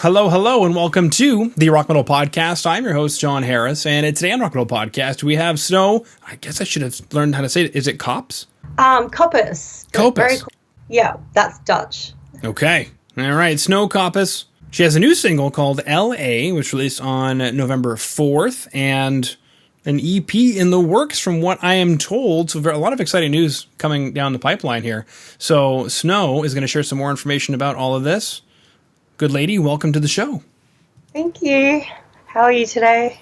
Hello, hello, and welcome to the Rock Metal Podcast. I'm your host, John Harris, and today on Rock Metal Podcast, we have Snow. I guess I should have learned how to say it. Is it Koppes? Koppes. Koppes. Yeah, that's Dutch. Okay. All right. SNOW KOPPES. She has a new single called L.A., which released on November 4th, and an EP in the works from what I am told. So a lot of exciting news coming down the pipeline here. So Snow is going to share some more information about all of this. Good lady, welcome to the show. Thank you. How are you today?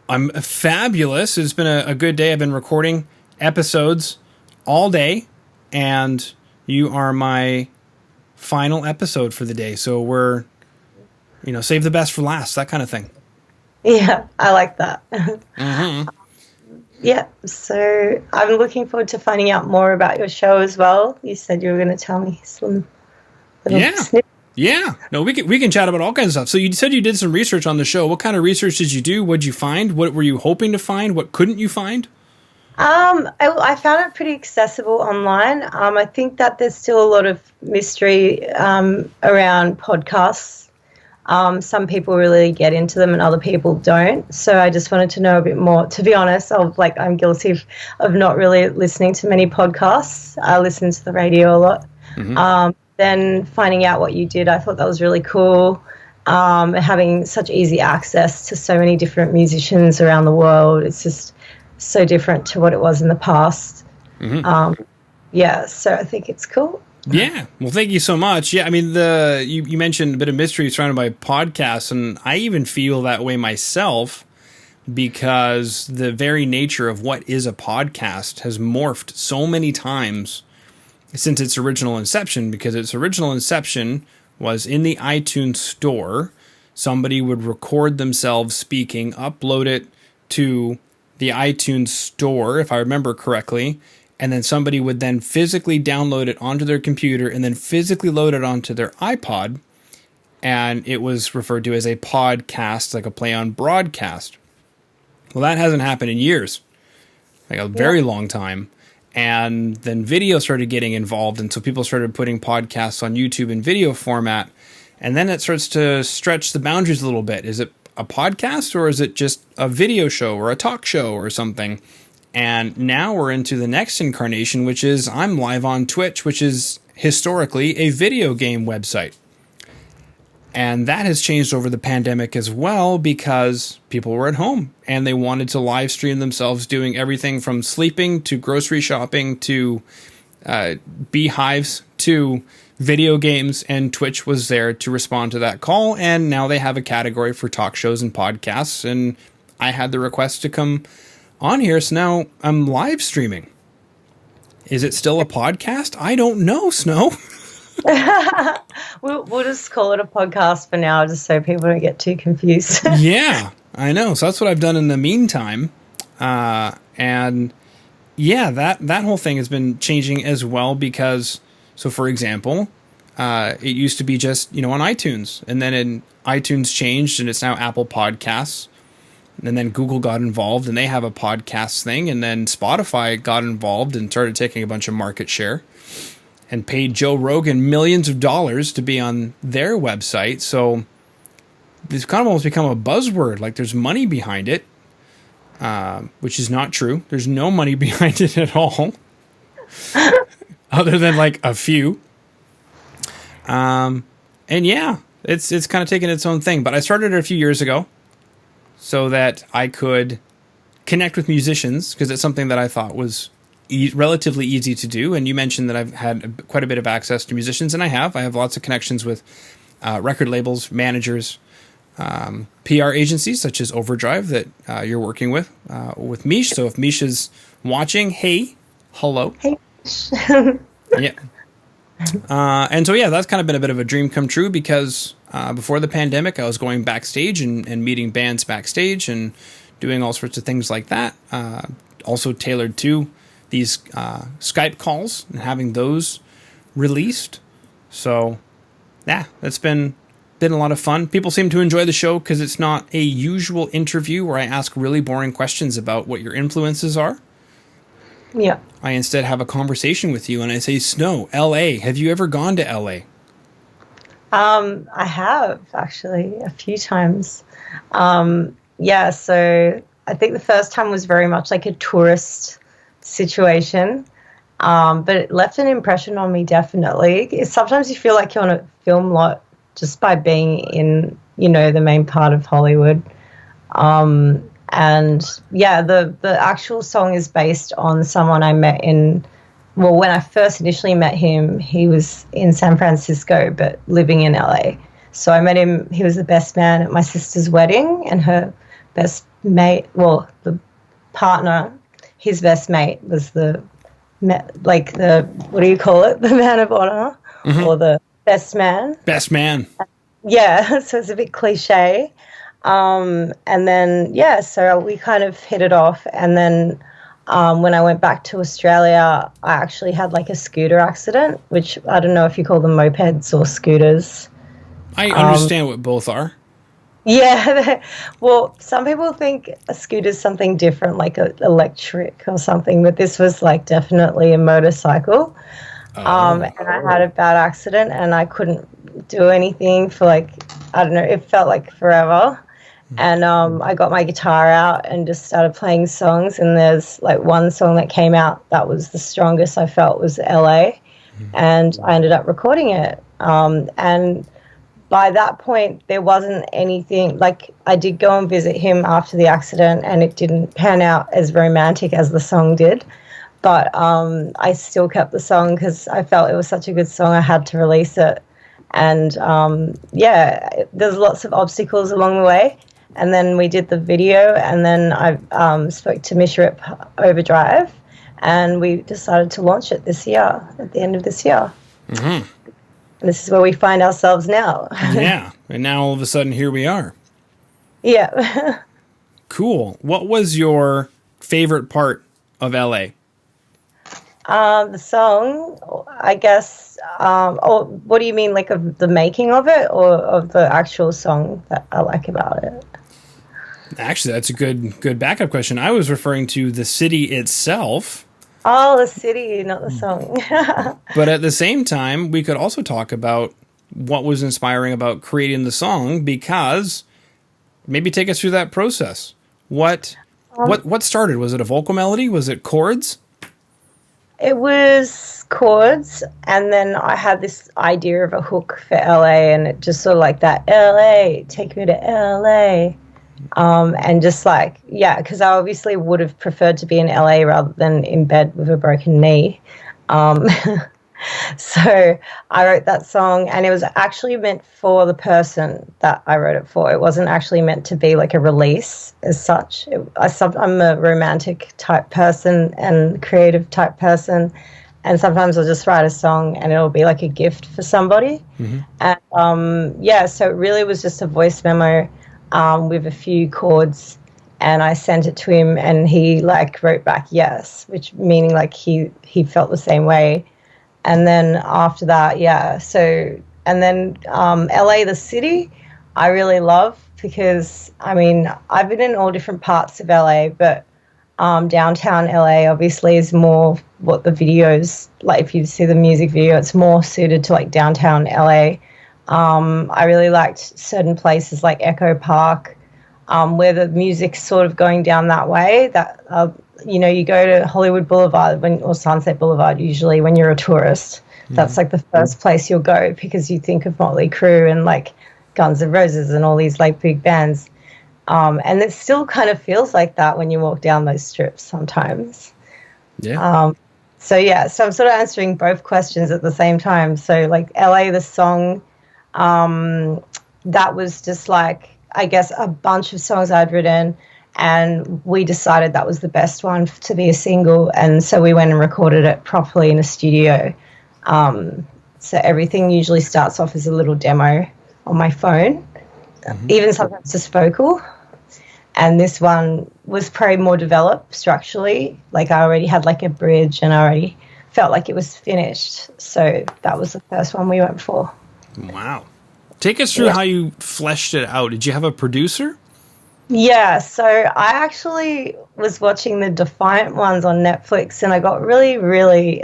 I'm fabulous. It's been a good day. I've been recording episodes all day, and you are my final episode for the day. So we're, save the best for last, that kind of thing. Yeah, I like that. Mm-hmm. Yeah, so I'm looking forward to finding out more about your show as well. You said you were going to tell me some little snippets. Yeah. No, we can chat about all kinds of stuff. So you said you did some research on the show. What kind of research did you do? What did you find? What were you hoping to find? What couldn't you find? I found it pretty accessible online. I think that there's still a lot of mystery around podcasts. Some people really get into them and other people don't. So I just wanted to know a bit more. To be honest, I'm guilty of not really listening to many podcasts. I listen to the radio a lot. Mm-hmm. Then finding out what you did, I thought that was really cool. Having such easy access to so many different musicians around the world, it's just so different to what it was in the past. Mm-hmm. So I think it's cool. Yeah, well, thank you so much. Yeah, I mean, you mentioned a bit of mystery surrounded by podcasts, and I even feel that way myself because the very nature of what is a podcast has morphed so many times since its original inception, because its original inception was in the iTunes store. Somebody would record themselves speaking, upload it to the iTunes store, if I remember correctly, and then somebody would then physically download it onto their computer and then physically load it onto their iPod, and it was referred to as a podcast, like a play on broadcast. Well, that hasn't happened in years, like a very long time. And then video started getting involved, and so people started putting podcasts on YouTube in video format, and then it starts to stretch the boundaries a little bit. Is it a podcast, or is it just a video show or a talk show or something? And now we're into the next incarnation, which is I'm live on Twitch, which is historically a video game website. And that has changed over the pandemic as well, because people were at home and they wanted to live stream themselves doing everything from sleeping to grocery shopping to beehives to video games, and Twitch was there to respond to that call. And now they have a category for talk shows and podcasts, and I had the request to come on here, so now I'm live streaming. Is it still a podcast? I don't know, Snow. We'll just call it a podcast for now, just so people don't get too confused. Yeah, I know. So that's what I've done in the meantime. And yeah, that whole thing has been changing as well, because, so for example, it used to be just, on iTunes, and then iTunes changed and it's now Apple Podcasts. And then Google got involved and they have a podcast thing. And then Spotify got involved and started taking a bunch of market share and paid Joe Rogan millions of dollars to be on their website. So it's kind of almost become a buzzword. Like there's money behind it, which is not true. There's no money behind it at all, other than like a few. And yeah, it's kind of taken its own thing. But I started it a few years ago, so that I could connect with musicians, because it's something that I thought was relatively easy to do. And you mentioned that I've had quite a bit of access to musicians, and I have lots of connections with record labels, managers, PR agencies such as Overdrive that you're working with Misha. So if Misha's watching, hey, hello. Hey. Yeah. And so, yeah, that's kind of been a bit of a dream come true, because before the pandemic, I was going backstage and meeting bands backstage and doing all sorts of things like that. Also tailored to these Skype calls and having those released. So, yeah, that's been a lot of fun. People seem to enjoy the show because it's not a usual interview where I ask really boring questions about what your influences are. Yeah. I instead have a conversation with you and I say, Snow, LA, have you ever gone to LA? I have actually a few times. Yeah, so I think the first time was very much like a tourist situation, but it left an impression on me definitely. Sometimes you feel like you're on a film lot just by being in, the main part of Hollywood. And yeah, the actual song is based on someone I met when I first initially met him, he was in San Francisco, but living in LA. So I met him, he was the best man at my sister's wedding, and her best mate, well, the partner, his best mate was what do you call it? The man of honor, or the best man. Best man. Yeah, so it's a bit cliche. And then, yeah, so we kind of hit it off. And then when I went back to Australia, I actually had like a scooter accident, which I don't know if you call them mopeds or scooters. I understand what both are. Yeah, well, some people think a scooter is something different, like electric or something, but this was like definitely a motorcycle. And I had a bad accident and I couldn't do anything for like, I don't know, it felt like forever. And I got my guitar out and just started playing songs. And there's like one song that came out that was the strongest I felt was LA. And I ended up recording it. And by that point, there wasn't anything, like I did go and visit him after the accident and it didn't pan out as romantic as the song did. But I still kept the song because I felt it was such a good song. I had to release it. And yeah, there's lots of obstacles along the way. And then we did the video, and then I spoke to Misha at Overdrive, and we decided to launch it this year, at the end of this year. And this is where we find ourselves now. Yeah, and now all of a sudden here we are. Yeah. Cool. What was your favorite part of LA? The song, I guess. What do you mean, like of the making of it, or of the actual song that I like about it? Actually, that's a good backup question. I was referring to the city itself. Oh, the city, not the song. But at the same time, we could also talk about what was inspiring about creating the song, because maybe take us through that process. What started? Was it a vocal melody? Was it chords? It was chords, and then I had this idea of a hook for LA, and it just sort of like that, LA, take me to LA. And just like, yeah, because I obviously would have preferred to be in LA rather than in bed with a broken knee. So I wrote that song, and it was actually meant for the person that I wrote it for. It wasn't actually meant to be like a release as such. I'm a romantic type person and creative type person, and sometimes I'll just write a song and it'll be like a gift for somebody. And yeah, so it really was just a voice memo with a few chords, and I sent it to him, and he like wrote back yes, which meaning like he felt the same way. And then after that, yeah, so, and then LA, the city, I really love, because I mean, I've been in all different parts of LA, but downtown LA obviously is more what the videos, like if you see the music video, it's more suited to like downtown LA. I really liked certain places like Echo Park, where the music's sort of going down that way. That you go to Hollywood Boulevard or Sunset Boulevard usually when you're a tourist. That's like the first place you'll go, because you think of Motley Crue and like Guns N' Roses and all these like big bands. And it still kind of feels like that when you walk down those strips sometimes. Yeah. So yeah, so I'm sort of answering both questions at the same time. So like LA, the song, that was just like, I guess, a bunch of songs I'd written, and we decided that was the best one to be a single, and so we went and recorded it properly in a studio. So everything usually starts off as a little demo on my phone, even sometimes just vocal. And this one was probably more developed structurally. Like I already had like a bridge, and I already felt like it was finished. So that was the first one we went for. Wow. Take us through how you fleshed it out. Did you have a producer? Yeah, so I actually was watching the Defiant ones on Netflix, and I got really, really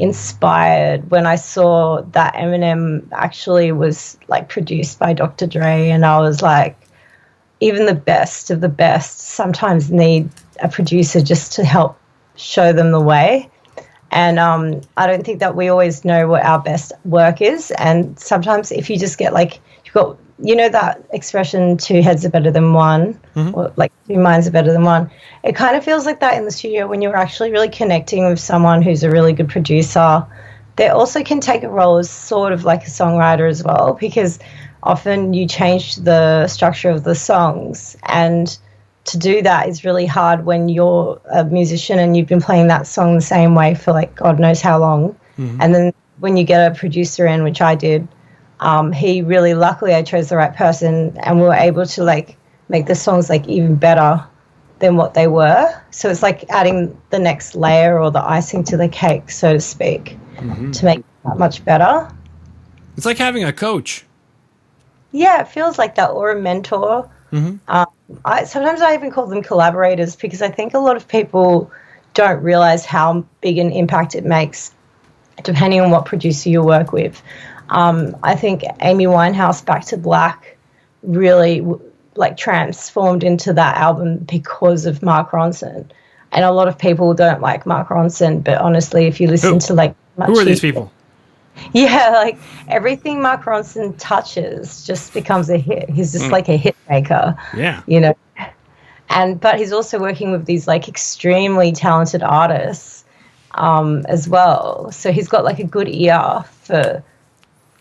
inspired when I saw that Eminem actually was like produced by Dr. Dre, and I was like, even the best of the best sometimes need a producer just to help show them the way. And I don't think that we always know what our best work is. And sometimes if you just get like, you've got, you know, that expression, two heads are better than one, or like two minds are better than one. It kind of feels like that in the studio when you're actually really connecting with someone who's a really good producer. They also can take a role as sort of like a songwriter as well, because often you change the structure of the songs, and to do that is really hard when you're a musician and you've been playing that song the same way for like God knows how long. And then when you get a producer in, which I did, he really, luckily I chose the right person, and we were able to like make the songs like even better than what they were. So it's like adding the next layer or the icing to the cake, so to speak, to make it that much better. It's like having a coach. Yeah, it feels like that, or a mentor. Sometimes I even call them collaborators, because I think a lot of people don't realize how big an impact it makes depending on what producer you work with. I think Amy Winehouse, Back to Black, really like transformed into that album because of Mark Ronson. And a lot of people don't like Mark Ronson, but honestly, if you listen to like... Who are these people? Yeah, like everything Mark Ronson touches just becomes a hit. He's just like a hit maker. Yeah. You know. But he's also working with these like extremely talented artists as well. So he's got like a good ear for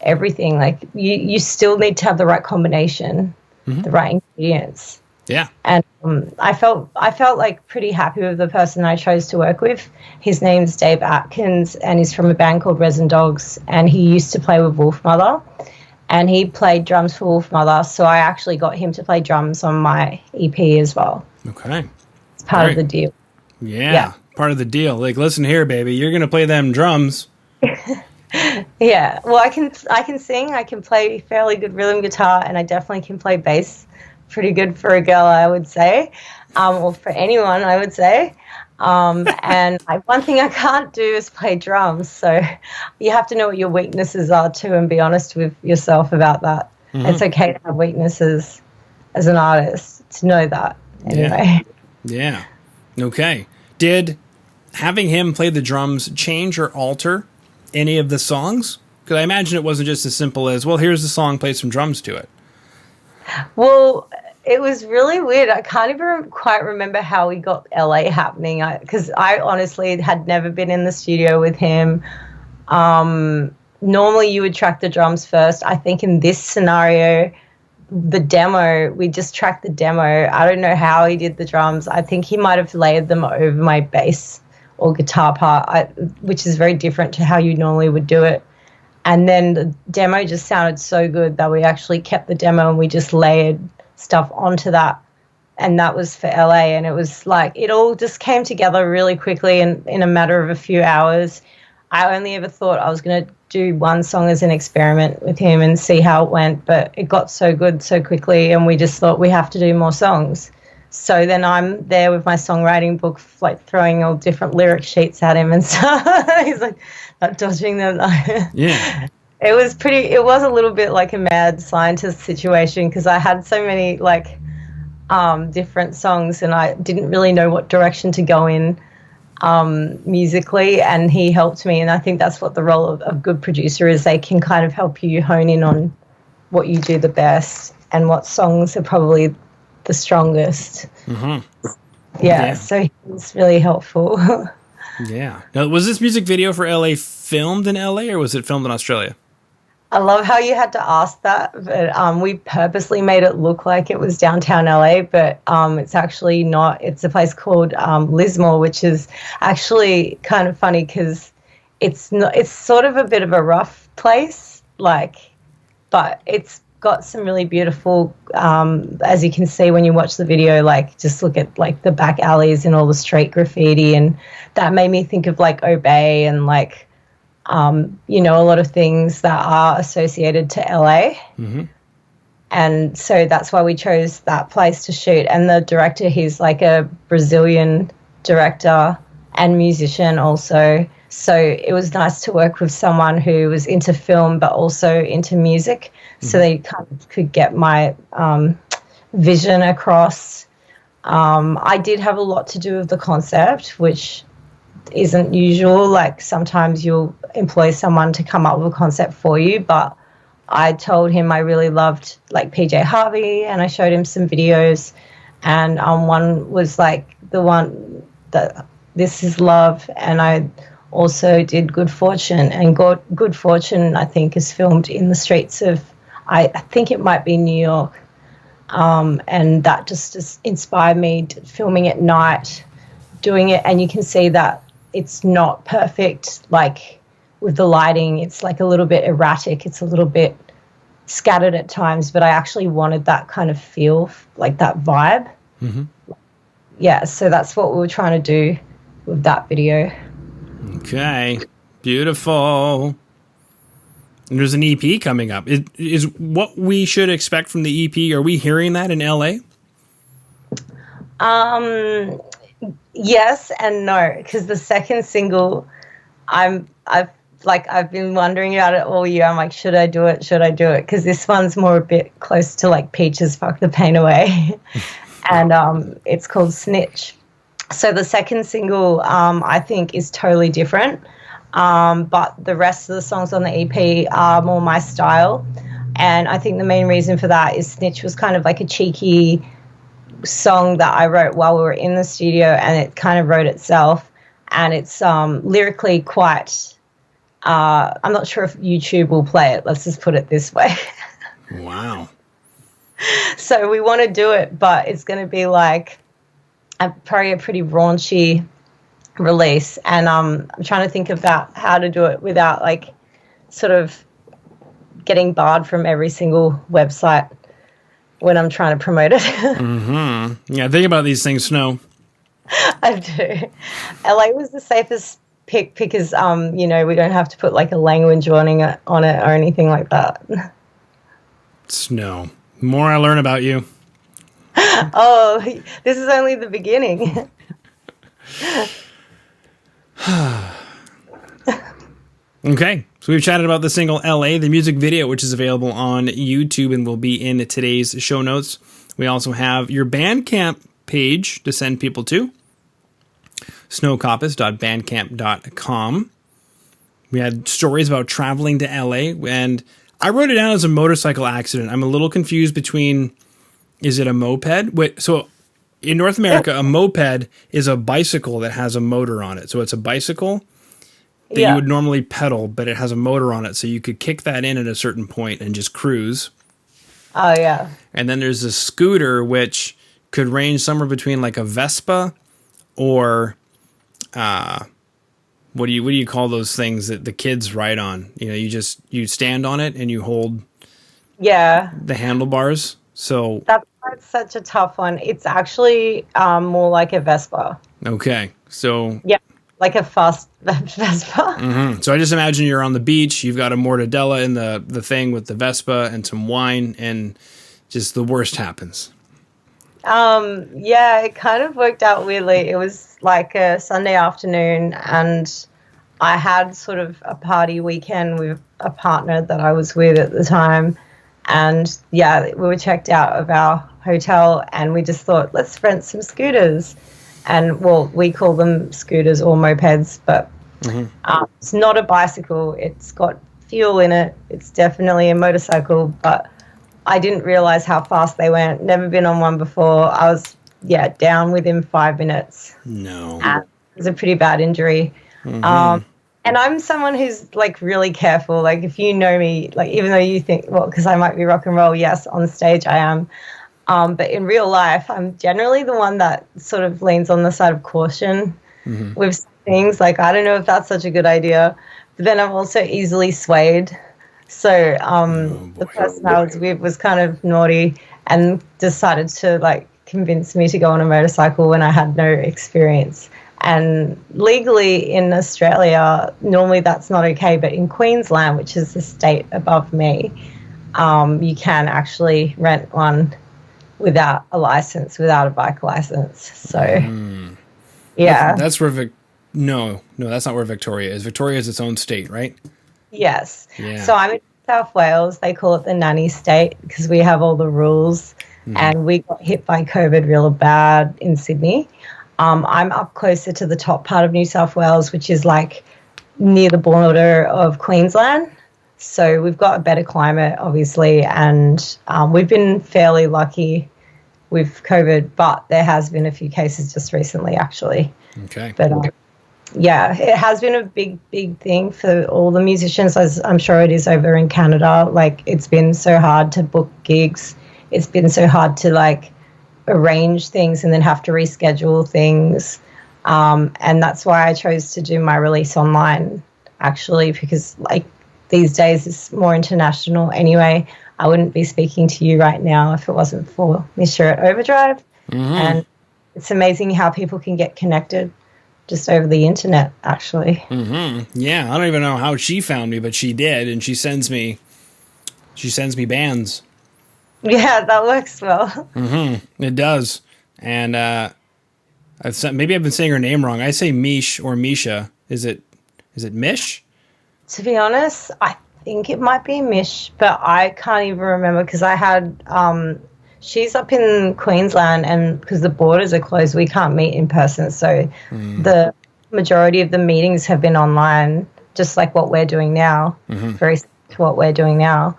everything. Like you still need to have the right combination, the right ingredients. Yeah. And I felt like pretty happy with the person I chose to work with. His name's Dave Atkins, and he's from a band called Resin Dogs, and he used to play with Wolfmother, and he played drums for Wolfmother, so I actually got him to play drums on my EP as well. Okay. It's part of the deal. Yeah, part of the deal. Like, listen here, baby, you're going to play them drums. Yeah, well, I can sing, I can play fairly good rhythm guitar, and I definitely can play bass pretty good for a girl, I would say, or for anyone, I would say. And one thing I can't do is play drums, so you have to know what your weaknesses are too, and be honest with yourself about that. It's okay to have weaknesses as an artist, to know that anyway. Yeah. Okay. Did having him play the drums change or alter any of the songs? Because I imagine it wasn't just as simple as, well, here's the song, play some drums to it. Well, it was really weird. I can't even quite remember how we got LA happening, because I honestly had never been in the studio with him. Normally you would track the drums first. I think in this scenario, the demo, we just tracked the demo. I don't know how he did the drums. I think he might have layered them over my bass or guitar part, which is very different to how you normally would do it. And then the demo just sounded so good that we actually kept the demo and we just layered stuff onto that. And that was for LA. And it was like, it all just came together really quickly and in a matter of a few hours. I only ever thought I was going to do one song as an experiment with him and see how it went. But it got so good so quickly, and we just thought we have to do more songs. So then I'm there with my songwriting book, like throwing all different lyric sheets at him and stuff. He's like, not dodging them. Yeah. It was a little bit like a mad scientist situation, because I had so many like different songs and I didn't really know what direction to go in musically, and he helped me. And I think that's what the role of a good producer is. They can kind of help you hone in on what you do the best and what songs are probably the strongest. Yeah, so it's really helpful. Yeah. Now, was this music video for LA filmed in LA, or was it filmed in Australia? I love how you had to ask that, but we purposely made it look like it was downtown LA, but it's actually not. It's a place called Lismore, which is actually kind of funny because it's sort of a bit of a rough place, but it's got some really beautiful, as you can see when you watch the video, like just look at like the back alleys and all the street graffiti, and that made me think of like Obey and like, you know, a lot of things that are associated to LA. And so that's why we chose that place to shoot. And the director, he's like a Brazilian director and musician also. So it was nice to work with someone who was into film but also into music, so they kind of could get my vision across. I did have a lot to do with the concept, which isn't usual. Like sometimes you'll employ someone to come up with a concept for you, but I told him I really loved like PJ Harvey, and I showed him some videos, and one was like the one that This Is Love, and I also did Good Fortune, and Good Fortune I think is filmed in the streets of, I think it might be New York, and that just inspired me filming at night, doing it, and you can see that it's not perfect, like with the lighting, it's like a little bit erratic, it's a little bit scattered at times, but I actually wanted that kind of feel, like that vibe. Yeah, so that's what we were trying to do with that video. Okay, beautiful. And there's an EP coming up. Is what we should expect from the EP, are we hearing that in LA? Yes and no, because the second single, I've been wondering about it all year. I'm like, should I do it? Should I do it? Because this one's more a bit close to like Peaches Fuck the Pain Away, and it's called Snitch. So the second single, I think, is totally different, but the rest of the songs on the EP are more my style, and I think the main reason for that is Snitch was kind of like a cheeky song that I wrote while we were in the studio, and it kind of wrote itself, and it's lyrically quite, I'm not sure if YouTube will play it, let's just put it this way. Wow. So we want to do it, but it's going to be like probably a pretty raunchy release, and I'm trying to think about how to do it without like sort of getting barred from every single website when I'm trying to promote it. Yeah, think about these things, Snow. I do. LA was the safest pick because we don't have to put like a language warning on it or anything like that. Snow. The more I learn about you. Oh, this is only the beginning. Okay, so we've chatted about the single LA, the music video, which is available on YouTube and will be in today's show notes. We also have your Bandcamp page to send people to, snowkoppes.bandcamp.com. We had stories about traveling to LA, and I wrote it down as a motorcycle accident. I'm a little confused between, is it a moped? Wait, so in North America, a moped is a bicycle that has a motor on it. So it's a bicycle that you would normally pedal, but it has a motor on it. So you could kick that in at a certain point and just cruise. Oh, yeah. And then there's a scooter, which could range somewhere between like a Vespa or what do you call those things that the kids ride on? You know, you stand on it and you hold the handlebars. So that's such a tough one. It's actually more like a Vespa. Okay. So yeah, like a fast Vespa. So I just imagine you're on the beach, you've got a mortadella in the thing with the Vespa and some wine, and just the worst happens. Yeah, it kind of worked out weirdly. It was like a Sunday afternoon, and I had sort of a party weekend with a partner that I was with at the time. And yeah, we were checked out of our hotel, and we just thought, let's rent some scooters. And well, we call them scooters or mopeds, but it's not a bicycle. It's got fuel in it. It's definitely a motorcycle, but I didn't realize how fast they went. Never been on one before. I was, down within 5 minutes. No. And it was a pretty bad injury. And I'm someone who's like really careful. Like if you know me, like even though you think, well, because I might be rock and roll, yes, on stage I am. But in real life, I'm generally the one that sort of leans on the side of caution with things. Like, I don't know if that's such a good idea. But then I'm also easily swayed. So the person I was with was kind of naughty and decided to like convince me to go on a motorcycle when I had no experience. And legally in Australia, normally that's not okay. But in Queensland, which is the state above me, you can actually rent one without a license, without a bike license. So, yeah. That's where No, that's not where Victoria is. Victoria is its own state, right? Yes. Yeah. So I'm in South Wales. They call it the nanny state because we have all the rules, and we got hit by COVID real bad in Sydney. I'm up closer to the top part of New South Wales, which is like near the border of Queensland. So we've got a better climate, obviously, and we've been fairly lucky with COVID, but there has been a few cases just recently, actually. Okay. But yeah, it has been a big thing for all the musicians, as I'm sure it is over in Canada. Like, it's been so hard to book gigs. It's been so hard to, like, arrange things and then have to reschedule things. And that's why I chose to do my release online, actually, because, like, these days it's more international anyway. I wouldn't be speaking to you right now if it wasn't for Misha at Overdrive. And it's amazing how people can get connected just over the internet, actually. Yeah, I don't even know how she found me, but she did, and she sends me bands. Yeah, that works well. It does. And maybe I've been saying her name wrong. I say Mish or Misha. Is it Mish? To be honest, I think it might be Mish, but I can't even remember because I had she's up in Queensland, and because the borders are closed, we can't meet in person. So the majority of the meetings have been online, just like what we're doing now, very similar to what we're doing now.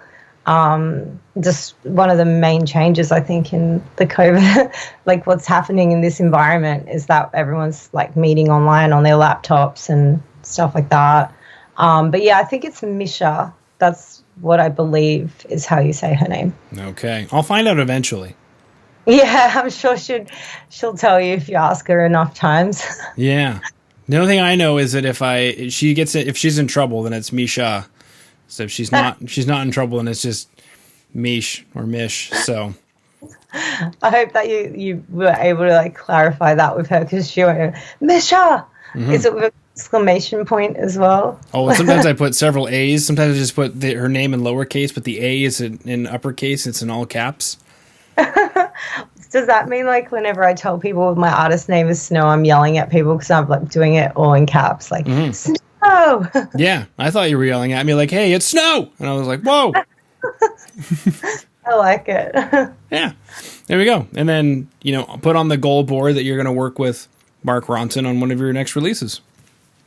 Just one of the main changes, I think, in the COVID, like what's happening in this environment is that everyone's like meeting online on their laptops and stuff like that. But yeah, I think it's Misha. That's what I believe is how you say her name. Okay. I'll find out eventually. Yeah, I'm sure she'll tell you if you ask her enough times. Yeah. The only thing I know is that if she's in trouble, then it's Misha. So if she's not in trouble, then it's just Mish or Mish. So I hope that you were able to like clarify that with her, because she went, Misha. Is it with an exclamation point as well? Oh, sometimes I put several A's. Sometimes I just put her name in lowercase, but the A is in uppercase. It's in all caps. Does that mean like whenever I tell people my artist name is Snow, I'm yelling at people because I'm like doing it all in caps, like Snow? Yeah, I thought you were yelling at me like, "Hey, it's Snow," and I was like, "Whoa!" I like it. Yeah, there we go. And then put on the goal board that you're going to work with Mark Ronson on one of your next releases.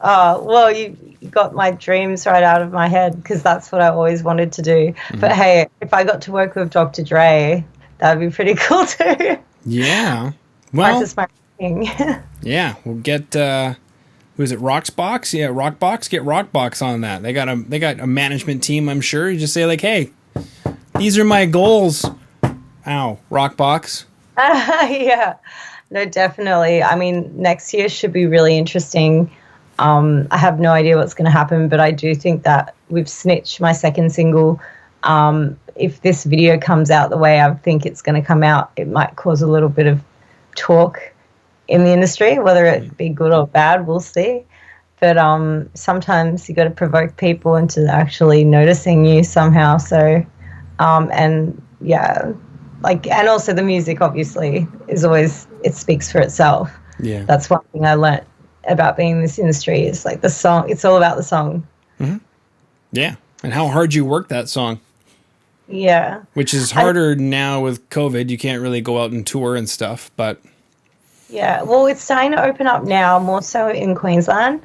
Well, you got my dreams right out of my head, because that's what I always wanted to do. But hey, if I got to work with Dr. Dre, that'd be pretty cool too. Yeah. Well, practice my thing. Yeah, we'll get who is it? Roxbox? Yeah, Roxbox. Get Roxbox on that. They got a management team, I'm sure. You just say like, "Hey, these are my goals." Ow, Roxbox. Yeah. No, definitely. I mean, next year should be really interesting. I have no idea what's going to happen, but I do think that with Snitch, my second single, if this video comes out the way I think it's going to come out, it might cause a little bit of talk in the industry. Whether it be good or bad, we'll see. But sometimes you got to provoke people into actually noticing you somehow. So, and yeah, like, and also the music obviously is always, it speaks for itself. Yeah, that's one thing I learnt about being in this industry, is like the song. It's all about the song. Yeah, and how hard you work that song. Yeah, which is harder now with COVID. You can't really go out and tour and stuff, but yeah, well, it's starting to open up now, more so in Queensland.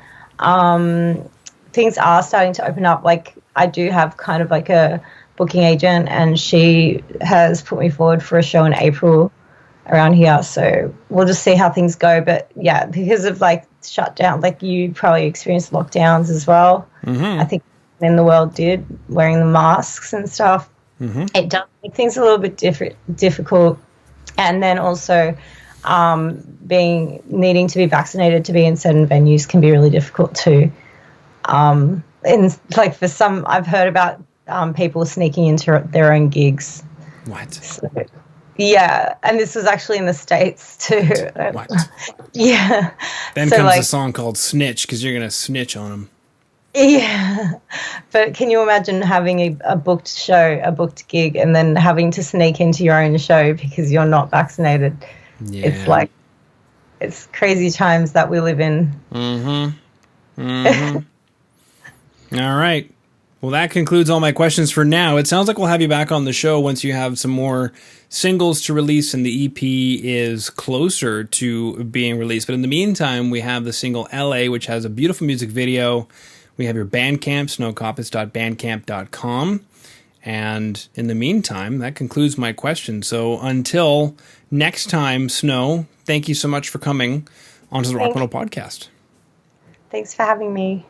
Things are starting to open up. Like, I do have kind of like a booking agent, and she has put me forward for a show in April around here. So we'll just see how things go. But yeah, because of like shutdown, like you probably experienced lockdowns as well. I think in the world did, wearing the masks and stuff. It does make things a little bit difficult. And then also needing to be vaccinated to be in certain venues can be really difficult too. And like for some, I've heard about people sneaking into their own gigs. What? So, yeah, and this was actually in the States too. What? Yeah. Then comes a song called Snitch, because you're going to snitch on them. Yeah. But can you imagine having a booked show, a booked gig, and then having to sneak into your own show because you're not vaccinated? Yeah. It's like, It's crazy times that we live in. Mm-hmm. Mm-hmm. All right. Well, that concludes all my questions for now. It sounds like we'll have you back on the show once you have some more singles to release and the EP is closer to being released. But in the meantime, we have the single LA, which has a beautiful music video. We have your Bandcamp, snowkoppes.bandcamp.com. And in the meantime, that concludes my question. So until next time, Snow, thank you so much for coming onto the Rock Metal Podcast. Thanks for having me.